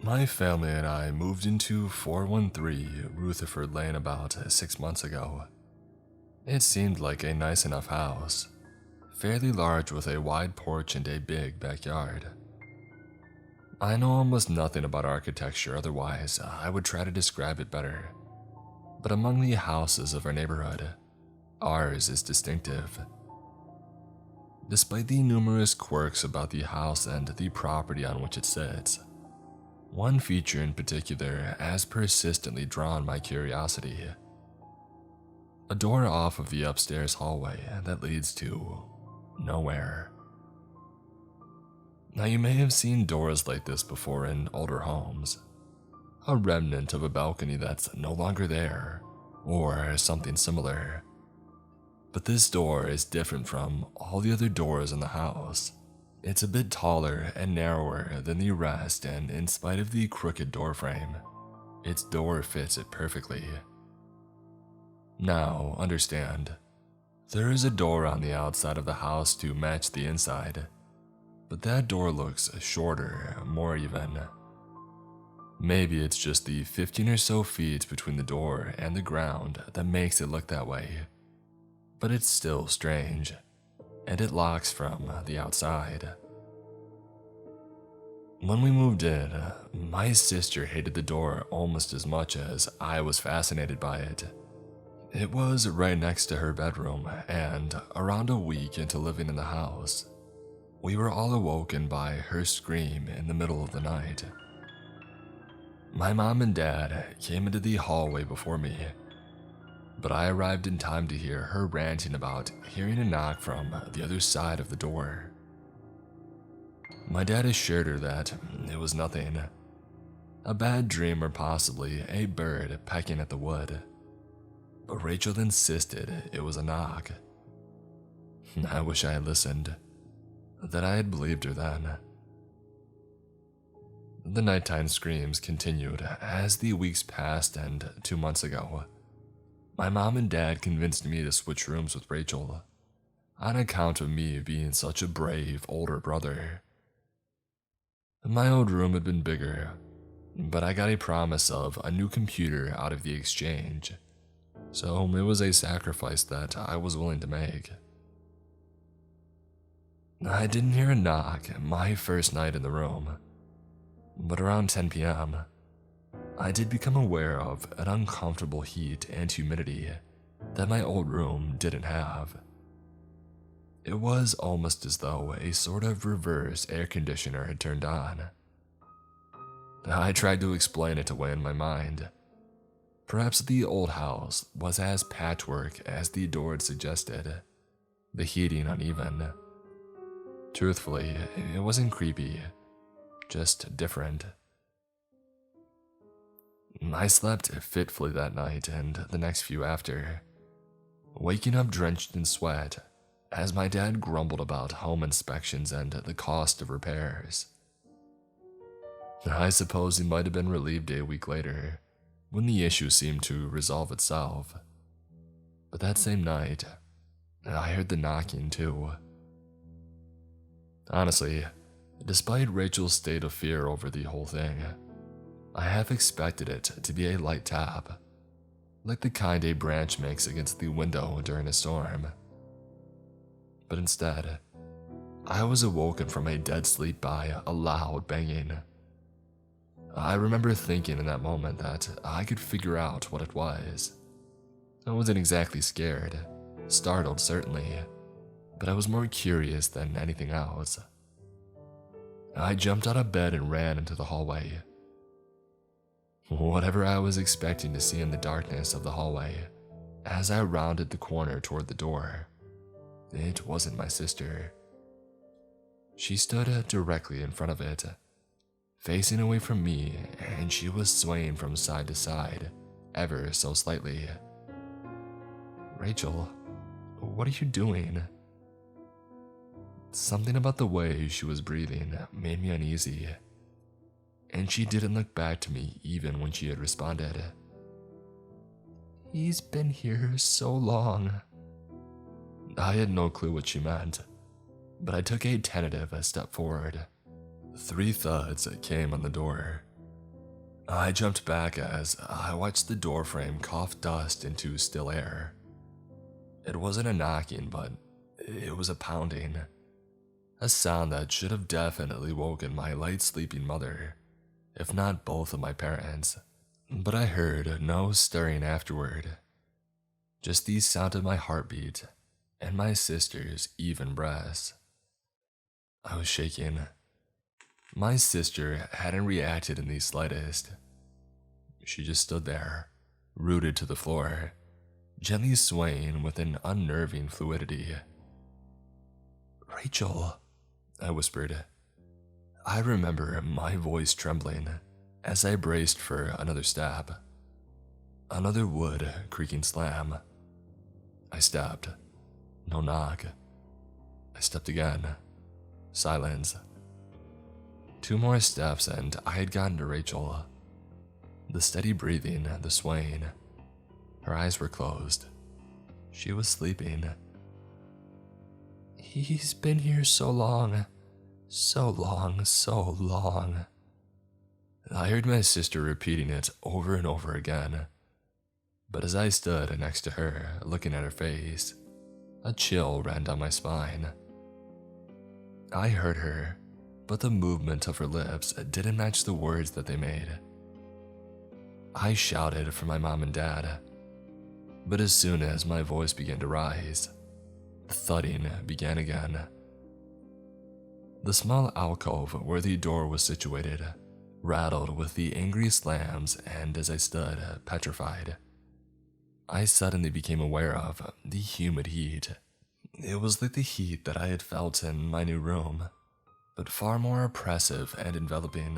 My family and I moved into 413 Rutherford Lane about 6 months ago. It seemed like a nice enough house, fairly large with a wide porch and a big backyard. I know almost nothing about architecture, otherwise I would try to describe it better. But among the houses of our neighborhood, ours is distinctive. Despite the numerous quirks about the house and the property on which it sits, one feature in particular has persistently drawn my curiosity. A door off of the upstairs hallway that leads to nowhere. Now, you may have seen doors like this before in older homes. A remnant of a balcony that's no longer there, or something similar. But this door is different from all the other doors in the house. It's a bit taller and narrower than the rest, and in spite of the crooked door frame, its door fits it perfectly. Now, understand, there is a door on the outside of the house to match the inside, but that door looks shorter, more even. Maybe it's just the 15 or so feet between the door and the ground that makes it look that way, but it's still strange, and it locks from the outside. When we moved in, my sister hated the door almost as much as I was fascinated by it. It was right next to her bedroom, and around a week into living in the house, we were all awoken by her scream in the middle of the night. My mom and dad came into the hallway before me, but I arrived in time to hear her ranting about hearing a knock from the other side of the door. My dad assured her that it was nothing, a bad dream or possibly a bird pecking at the wood, but Rachel insisted it was a knock. I wish I had listened, that I had believed her then. The nighttime screams continued as the weeks passed, and 2 months ago, my mom and dad convinced me to switch rooms with Rachel, on account of me being such a brave older brother. My old room had been bigger, but I got a promise of a new computer out of the exchange, so it was a sacrifice that I was willing to make. I didn't hear a knock my first night in the room, but around 10 p.m., I did become aware of an uncomfortable heat and humidity that my old room didn't have. It was almost as though a sort of reverse air conditioner had turned on. I tried to explain it away in my mind. Perhaps the old house was as patchwork as the door had suggested, the heating uneven. Truthfully, it wasn't creepy, just different. I slept fitfully that night and the next few after, waking up drenched in sweat as my dad grumbled about home inspections and the cost of repairs. I suppose he might have been relieved a week later, when the issue seemed to resolve itself. But that same night, I heard the knocking too. Honestly, despite Rachel's state of fear over the whole thing, I half expected it to be a light tap, like the kind a branch makes against the window during a storm. But instead, I was awoken from a dead sleep by a loud banging. I remember thinking in that moment that I could figure out what it was. I wasn't exactly scared, startled certainly, but I was more curious than anything else. I jumped out of bed and ran into the hallway. Whatever I was expecting to see in the darkness of the hallway, as I rounded the corner toward the door, it wasn't my sister. She stood directly in front of it, facing away from me, and she was swaying from side to side, ever so slightly. "Rachel, what are you doing?" Something about the way she was breathing made me uneasy, and she didn't look back to me even when she had responded. "He's been here so long." I had no clue what she meant, but I took a tentative step forward. 3 thuds came on the door, I jumped back as I watched the doorframe cough dust into still air. It wasn't a knocking, but it was a pounding. A sound that should have definitely woken my light sleeping mother, if not both of my parents. But I heard no stirring afterward. Just the sound of my heartbeat and my sister's even breaths. I was shaking. My sister hadn't reacted in the slightest. She just stood there, rooted to the floor, gently swaying with an unnerving fluidity. "Rachel," I whispered. I remember my voice trembling as I braced for another stab. Another wood creaking slam. I stepped. No knock. I stepped again. Silence. 2 more steps and I had gotten to Rachel. The steady breathing, the swaying. Her eyes were closed. She was sleeping. "He's been here so long. So long, so long." I heard my sister repeating it over and over again. But as I stood next to her, looking at her face, a chill ran down my spine. I heard her, but the movement of her lips didn't match the words that they made. I shouted for my mom and dad, but as soon as my voice began to rise, the thudding began again. The small alcove where the door was situated rattled with the angry slams, and as I stood, petrified, I suddenly became aware of the humid heat. It was like the heat that I had felt in my new room, but far more oppressive and enveloping.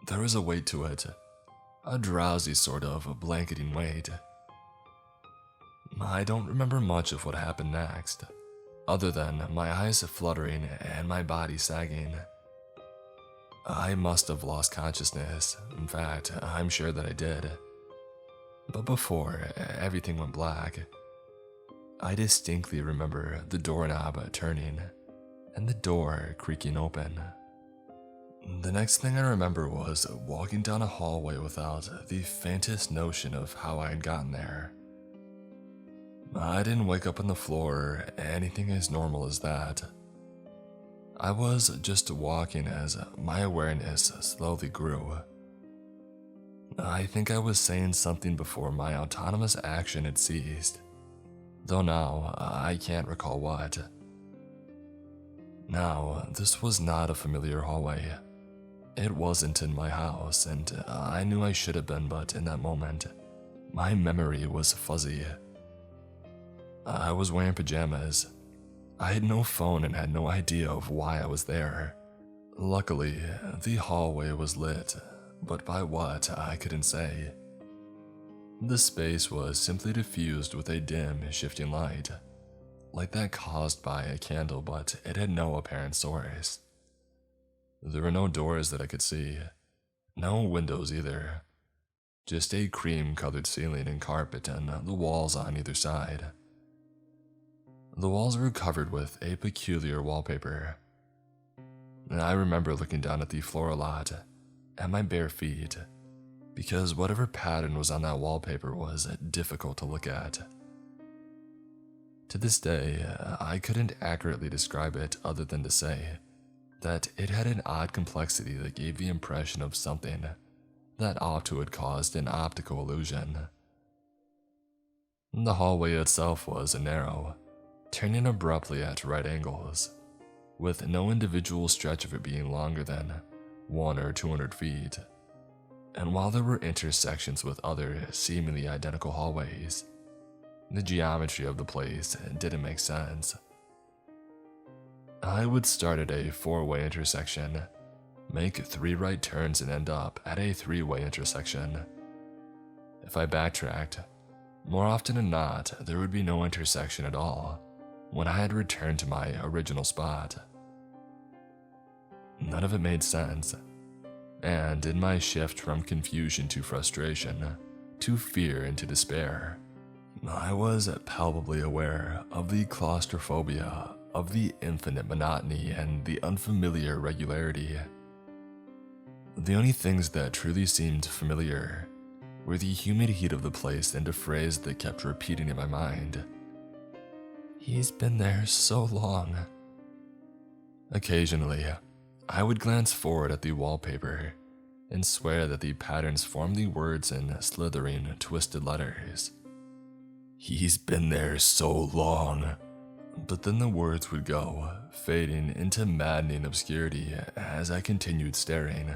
There was a weight to it, a drowsy sort of blanketing weight. I don't remember much of what happened next, other than my eyes fluttering and my body sagging. I must have lost consciousness. In fact, I'm sure that I did. But before everything went black, I distinctly remember the doorknob turning and the door creaking open. The next thing I remember was walking down a hallway without the faintest notion of how I had gotten there. I didn't wake up on the floor or anything as normal as that. I was just walking as my awareness slowly grew. I think I was saying something before my autonomous action had ceased, though now I can't recall what. Now, this was not a familiar hallway. It wasn't in my house, and I knew I should have been, but in that moment, my memory was fuzzy. I was wearing pajamas. I had no phone and had no idea of why I was there. Luckily, the hallway was lit, but by what I couldn't say. The space was simply diffused with a dim, shifting light, like that caused by a candle, but it had no apparent source. There were no doors that I could see, no windows either, just a cream-colored ceiling and carpet and the walls on either side. The walls were covered with a peculiar wallpaper. I remember looking down at the floor a lot, at my bare feet, because whatever pattern was on that wallpaper was difficult to look at. To this day, I couldn't accurately describe it other than to say that it had an odd complexity that gave the impression of something that ought to have caused an optical illusion. The hallway itself was narrow, turning abruptly at right angles, with no individual stretch of it being longer than 100 or 200 feet. And while there were intersections with other seemingly identical hallways, the geometry of the place didn't make sense. I would start at a 4-way intersection, make 3 right turns and end up at a 3-way intersection. If I backtracked, more often than not, there would be no intersection at all when I had returned to my original spot. None of it made sense, and in my shift from confusion to frustration, to fear and to despair, I was palpably aware of the claustrophobia, of the infinite monotony and the unfamiliar regularity. The only things that truly seemed familiar were the humid heat of the place and a phrase that kept repeating in my mind. He's been there so long. Occasionally, I would glance forward at the wallpaper and swear that the patterns formed the words in slithering, twisted letters. He's been there so long. But then the words would go, fading into maddening obscurity as I continued staring.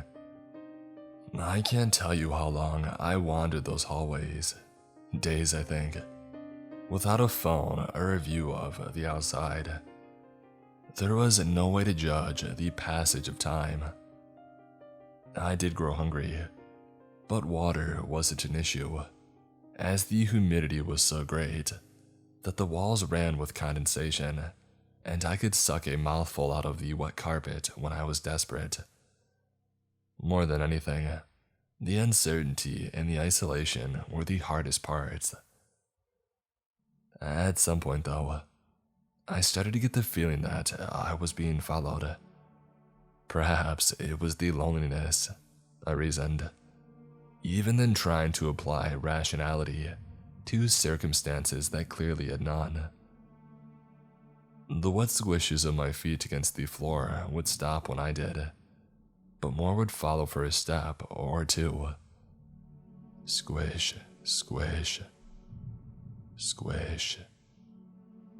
I can't tell you how long I wandered those hallways. Days, I think. Without a phone or a view of the outside. There was no way to judge the passage of time. I did grow hungry, but water wasn't an issue, as the humidity was so great that the walls ran with condensation, and I could suck a mouthful out of the wet carpet when I was desperate. More than anything, the uncertainty and the isolation were the hardest parts. At some point, though, I started to get the feeling that I was being followed. Perhaps it was the loneliness, I reasoned. Even then trying to apply rationality to circumstances that clearly had none. The wet squishes of my feet against the floor would stop when I did, but more would follow for a step or two. Squish, squish, squish.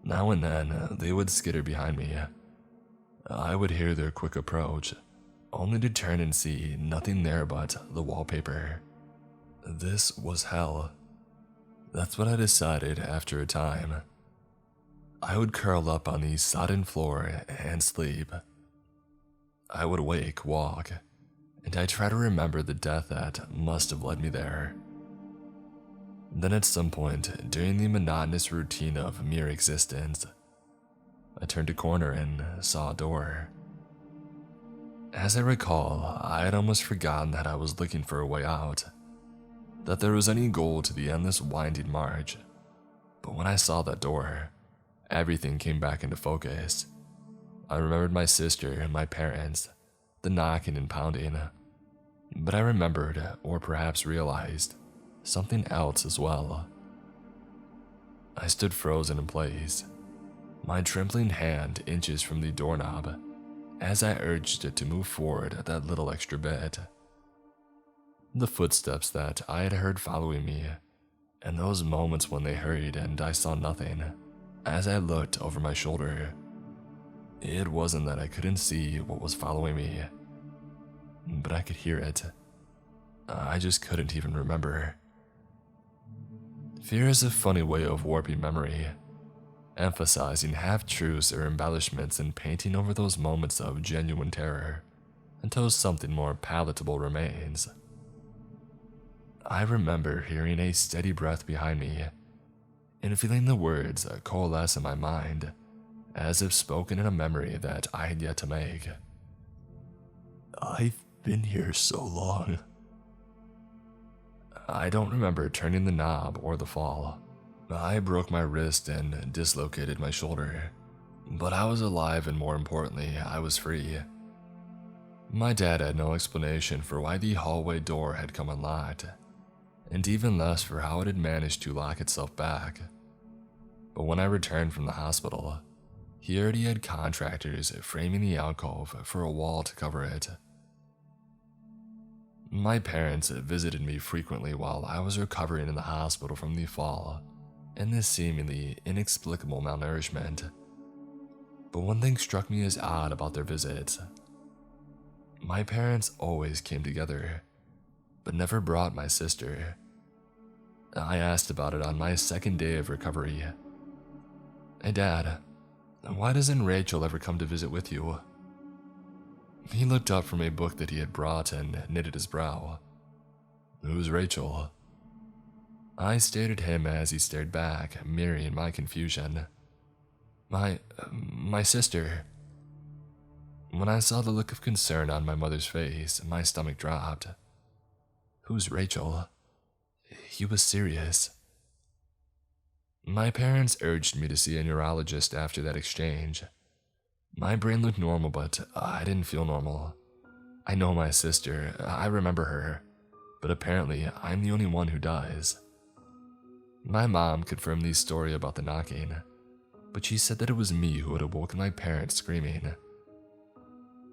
Now and then, they would skitter behind me. I would hear their quick approach, only to turn and see nothing there but the wallpaper. This was hell. That's what I decided after a time. I would curl up on the sodden floor and sleep. I would wake, walk, and I'd try to remember the death that must have led me there. Then at some point, during the monotonous routine of mere existence, I turned a corner and saw a door. As I recall, I had almost forgotten that I was looking for a way out, that there was any goal to the endless winding march. But when I saw that door, everything came back into focus. I remembered my sister and my parents, the knocking and pounding. But I remembered, or perhaps realized, something else as well. I stood frozen in place, my trembling hand inches from the doorknob as I urged it to move forward that little extra bit. The footsteps that I had heard following me, and those moments when they hurried and I saw nothing as I looked over my shoulder. It wasn't that I couldn't see what was following me, but I could hear it. I just couldn't even remember. Fear is a funny way of warping memory, emphasizing half-truths or embellishments and painting over those moments of genuine terror until something more palatable remains. I remember hearing a steady breath behind me and feeling the words coalesce in my mind as if spoken in a memory that I had yet to make. I've been here so long. I don't remember turning the knob or the fall. I broke my wrist and dislocated my shoulder, but I was alive and more importantly, I was free. My dad had no explanation for why the hallway door had come unlocked, and even less for how it had managed to lock itself back. But when I returned from the hospital, he already had contractors framing the alcove for a wall to cover it. My parents visited me frequently while I was recovering in the hospital from the fall and this seemingly inexplicable malnourishment. But one thing struck me as odd about their visits. My parents always came together, but never brought my sister. I asked about it on my second day of recovery. Hey Dad, why doesn't Rachel ever come to visit with you? He looked up from a book that he had brought and knitted his brow. Who's Rachel? I stared at him as he stared back, mirroring my confusion. My sister. When I saw the look of concern on my mother's face, my stomach dropped. Who's Rachel? He was serious. My parents urged me to see a neurologist after that exchange. My brain looked normal, but I didn't feel normal. I know my sister, I remember her, but apparently I'm the only one who does. My mom confirmed the story about the knocking, but she said that it was me who had awoken my parents screaming.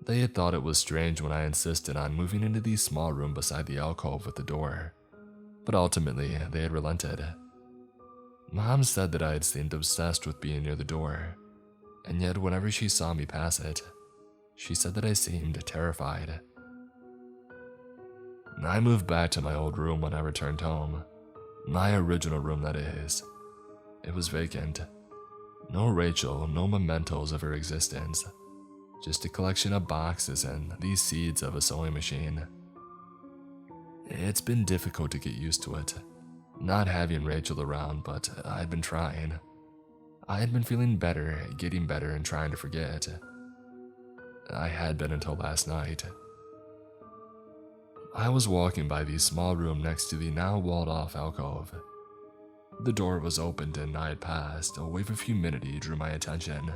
They had thought it was strange when I insisted on moving into the small room beside the alcove with the door, but ultimately they had relented. Mom said that I had seemed obsessed with being near the door, and yet whenever she saw me pass it, she said that I seemed terrified. I moved back to my old room when I returned home. My original room, that is. It was vacant. No Rachel, no mementos of her existence. Just a collection of boxes and the seeds of a sewing machine. It's been difficult to get used to it, not having Rachel around, but I'd been trying. I had been feeling better, getting better, and trying to forget. I had been until last night. I was walking by the small room next to the now walled-off alcove. The door was opened and I had passed. A wave of humidity drew my attention.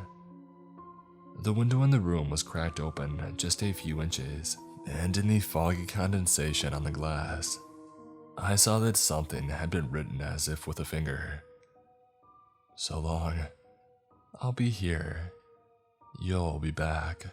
The window in the room was cracked open just a few inches, and in the foggy condensation on the glass, I saw that something had been written as if with a finger. So long. I'll be here. You'll be back.